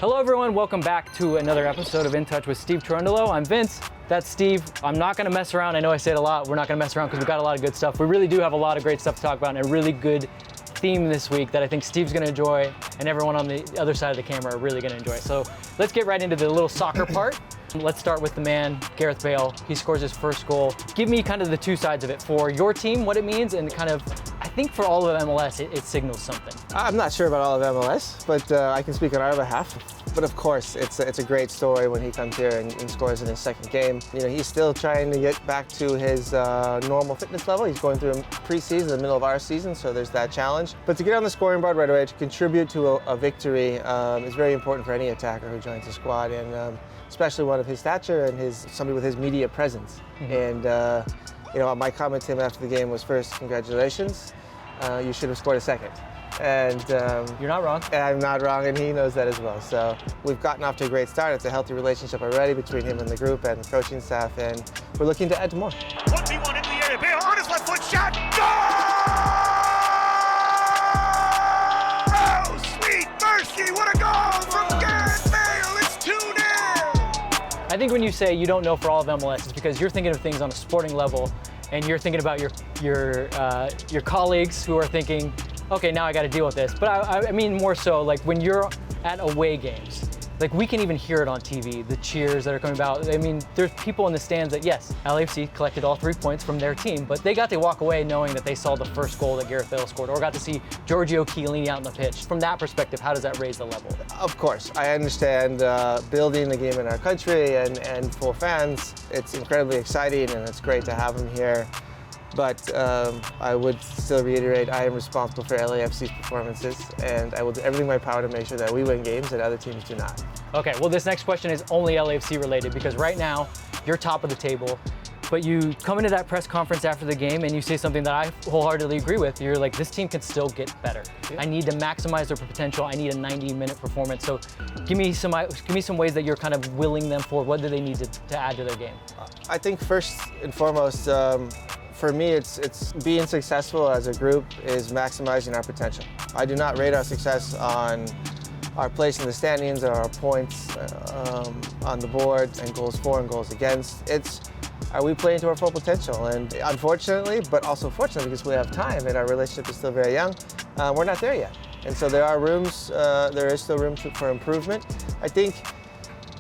Hello everyone, welcome back to another episode of In Touch with Steve Cherundolo. I'm Vince, that's Steve. I'm not gonna mess around. I know I say it a lot. We're not gonna mess around because we've got a lot of good stuff. We really do have a lot of great stuff to talk about and a really good theme this week that I think Steve's gonna enjoy and everyone on the other side of the camera are really gonna enjoy. So let's get right into the little soccer part. Let's start with the man, Gareth Bale. He scores his first goal. Give me kind of the two sides of it for your team, what it means, and kind of, I think for all of MLS, it signals something. I'm not sure about all of MLS, but I can speak on our behalf. But of course, it's a great story when he comes here and scores in his second game. You know, he's still trying to get back to his normal fitness level. He's going through a preseason in the middle of our season, so there's that challenge. But to get on the scoring board right away, to contribute to a victory is very important for any attacker who joins the squad, and especially one of his stature and somebody with his media presence. Mm-hmm. And you know, my comment to him after the game was, first, congratulations. You should have scored a second. And you're not wrong. And I'm not wrong, and he knows that as well. So we've gotten off to a great start. It's a healthy relationship already between him and the group and the coaching staff, and we're looking to add more. 1v1 in the area. Bale on his left foot, shot. Goal! Oh, sweet mercy! What a goal from Gareth Bale! It's 2-0. I think when you say you don't know for all of MLS, it's because you're thinking of things on a sporting level, and you're thinking about your colleagues who are thinking, okay, now I got to deal with this. But I mean more so like when you're at away games, like we can even hear it on TV, the cheers that are coming about. I mean, there's people in the stands that, yes, LAFC collected all 3 points from their team, but they got to walk away knowing that they saw the first goal that Gareth Bale scored, or got to see Giorgio Chiellini out on the pitch. From that perspective, how does that raise the level? Of course, I understand building the game in our country and for fans, it's incredibly exciting and it's great to have him here. But I would still reiterate, I am responsible for LAFC's performances, and I will do everything in my power to make sure that we win games and other teams do not. Okay, well this next question is only LAFC related, because right now you're top of the table, but you come into that press conference after the game and you say something that I wholeheartedly agree with. You're like, this team can still get better. Yeah. I need to maximize their potential. I need a 90-minute performance. So give me some ways that you're kind of willing them for. What do they need to add to their game? I think first and foremost, for me, it's being successful as a group is maximizing our potential. I do not rate our success on our place in the standings or our points on the board and goals for and goals against. It's, are we playing to our full potential? And unfortunately, but also fortunately because we have time and our relationship is still very young, we're not there yet. And so there is still room for improvement. I think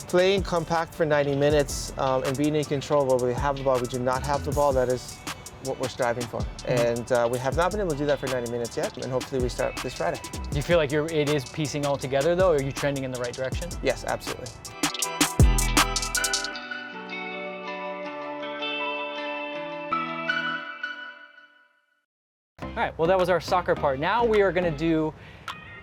playing compact for 90 minutes and being in control where we have the ball, we do not have the ball, that is what we're striving for. And we have not been able to do that for 90 minutes yet, and hopefully we start this Friday. Do you feel like it is piecing all together though, or are you trending in the right direction? Yes, absolutely. All right, well that was our soccer part. Now we are gonna do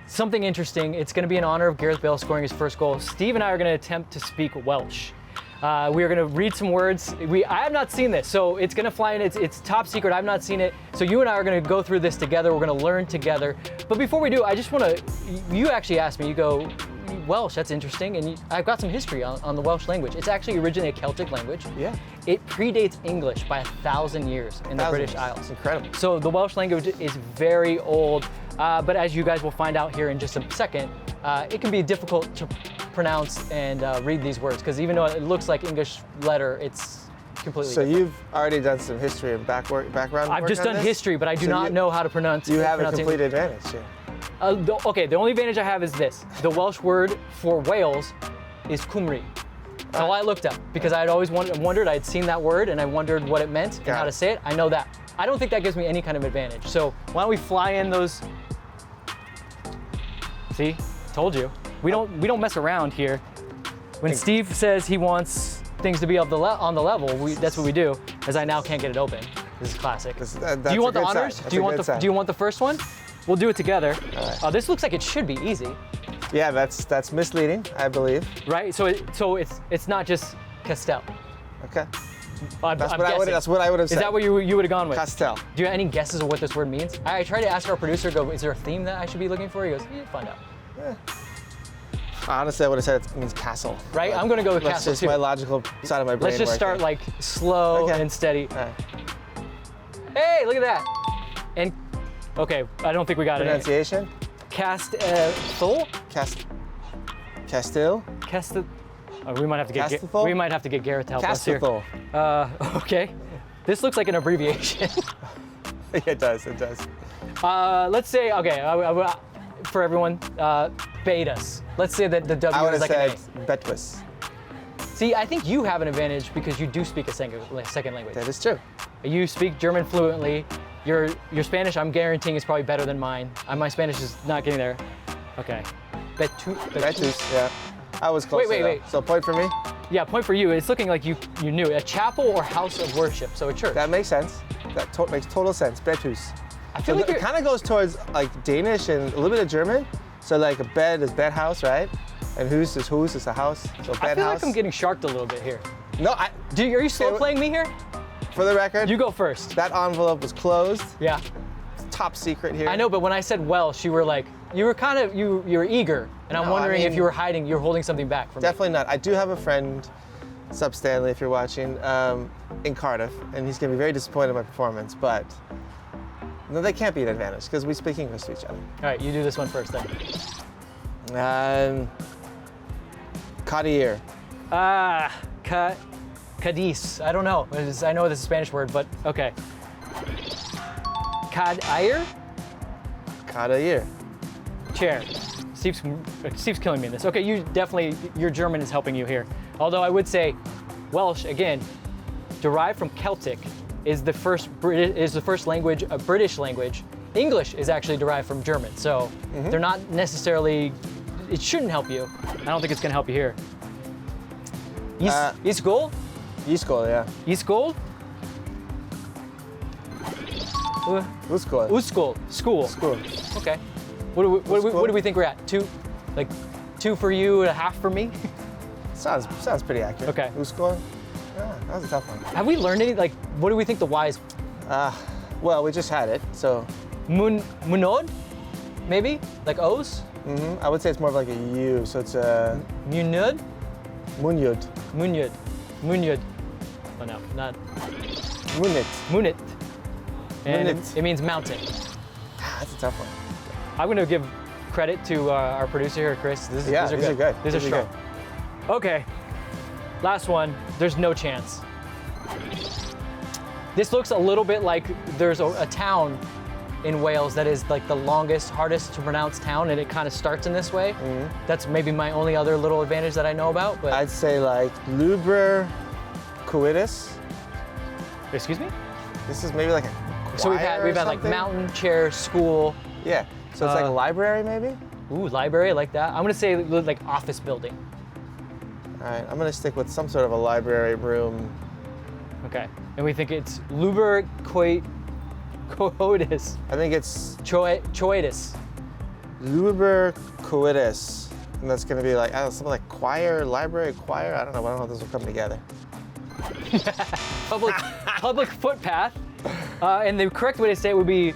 something interesting. It's gonna be in honor of Gareth Bale scoring his first goal. Steve and I are gonna attempt to speak Welsh. We are going to read some words. I have not seen this, so it's going to fly in. It's top secret. I've not seen it. So you and I are going to go through this together. We're going to learn together. But before we do, I just want to, you actually asked me, you go, Welsh, that's interesting. And I've got some history on the Welsh language. It's actually originally a Celtic language. Yeah. It predates English by 1,000 years in the British Isles. It's incredible. So the Welsh language is very old. But as you guys will find out here in just a second, it can be difficult to pronounce and read these words, because even though it looks like English letter, it's completely different. You've already done some history and background I've just done history, but I do not know how to pronounce. You have a complete advantage here. Okay, the only advantage I have is this. The Welsh word for Wales is Cymru. That's all I looked up, because I had always wondered, I had seen that word and I wondered what it meant and how to say it. I know that. I don't think that gives me any kind of advantage. So why don't we fly in those? See, told you. We don't mess around here. When Steve says he wants things to be on the level, that's what we do. As I now can't get it open. This is classic. Do you want the honors? Do you want the first one? We'll do it together. Right. This looks like it should be easy. Yeah, that's misleading, I believe. Right. So it's not just Castel. Okay. That's what I would have said. Is that what you would have gone with? Castel. Do you have any guesses of what this word means? I tried to ask our producer, is there a theme that I should be looking for? He goes, find out. Yeah. Honestly, I would have said it means castle. Right? I'm going to go with castle just too. My logical side of my brain. Let's just start like slow and steady. Right. Hey, look at that. And okay, I don't think we got it. Pronunciation? Castel? Castile. Castile. Oh, we might have to get Castile? we might have to get Gareth to help us here. Castile. Okay. This looks like an abbreviation. It does. It does. Let's say for everyone, betas. Let's say that the I W would is have like an said Betis. A. See, I think you have an advantage because you do speak a second language. That is true. You speak German fluently. Your Spanish, I'm guaranteeing, is probably better than mine. My Spanish is not getting there. Okay. Betis. Yeah. I was close. Wait. So point for me. Yeah, point for you. It's looking like you knew. A chapel or house of worship, so a church. That makes sense. That makes total sense. Betis. I feel like it kind of goes towards like Danish and a little bit of German. So like a bed is bed house, right? And hus is a house. So bed I feel house. like I'm getting sharked a little bit here. No, Are you slow playing me here? For the record, You go first. that envelope was closed. Yeah. Top secret here. I know, but when I said Welsh, you were like, you were eager, and I'm No, I wondering if mean- you were hiding, you're holding something back from me. Definitely not. I do have a friend, Sub Stanley, if you're watching, in Cardiff, and he's going to be very disappointed in my performance, but no, that can't be an advantage because we speak English to each other. All right, you do this one first then. Cartier. Cadiz. I don't know. I know this is a Spanish word, but okay. Cadair? Cartier. Chair. Steve's killing me in this. Okay, your German is helping you here. Although I would say Welsh, again, derived from Celtic, is the first language, a British language. English is actually derived from German, so they're not necessarily, it shouldn't help you. I don't think it's gonna help you here. East goal? East goal, yeah. East goal? Uskol. Uskol. School. School. Okay. What do we think we're at? Two for you and a half for me? Sounds pretty accurate. Okay. Uskol. Yeah, that was a tough one. Have we learned any, what do we think the Y's? Well, we just had it, so. Munod? Maybe? Like O's? I would say it's more of like a U, so it's a Munud? Munyud. Munyud. Oh no, not. Munit. Munit. And Munit. it means mountain. That's a tough one. I'm going to give credit to our producer here, Chris. These are good. These are strong. Okay, last one. There's no chance. This looks a little bit like there's a town in Wales that is like the longest, hardest to pronounce town, and it kind of starts in this way. That's maybe my only other little advantage that I know about. But I'd say like Lubber Coitus. excuse me. This is maybe like a choir So we've had like something? mountain, chair, school. Yeah. So it's like a library maybe? Ooh, library, I like that. I'm gonna say like office building. All right, I'm gonna stick with some sort of a library room. Okay, and we think it's Luber Coitus. I think it's Choitus. Lubber Coitus. And that's gonna be like, I don't know, something like choir, library, choir. I don't know how this will come together. Public footpath. And the correct way to say it would be.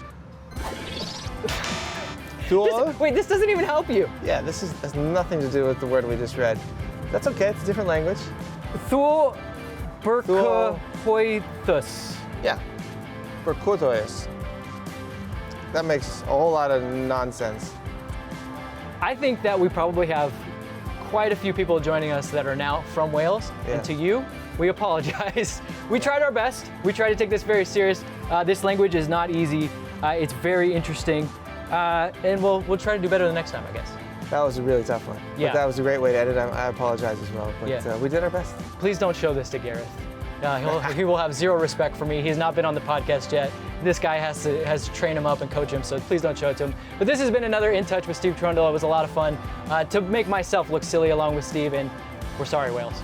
Wait, this doesn't even help you. Yeah, this has nothing to do with the word we just read. That's okay, it's a different language. Thubercoitus. Yeah. Bercotois. That makes a whole lot of nonsense. I think that we probably have quite a few people joining us that are now from Wales. Yeah. And to you, we apologize. We tried our best. We tried to take this very serious. This language is not easy. It's very interesting. And we'll try to do better the next time, I guess. That was a really tough one. Yeah. But that was a great way to edit. I apologize as well. But Yeah. we did our best. Please don't show this to Gareth. He will have zero respect for me. He's not been on the podcast yet. This guy has to train him up and coach him, so please don't show it to him. But this has been another In Touch with Steve Cherundolo. It was a lot of fun to make myself look silly along with Steve, and we're sorry, Wales.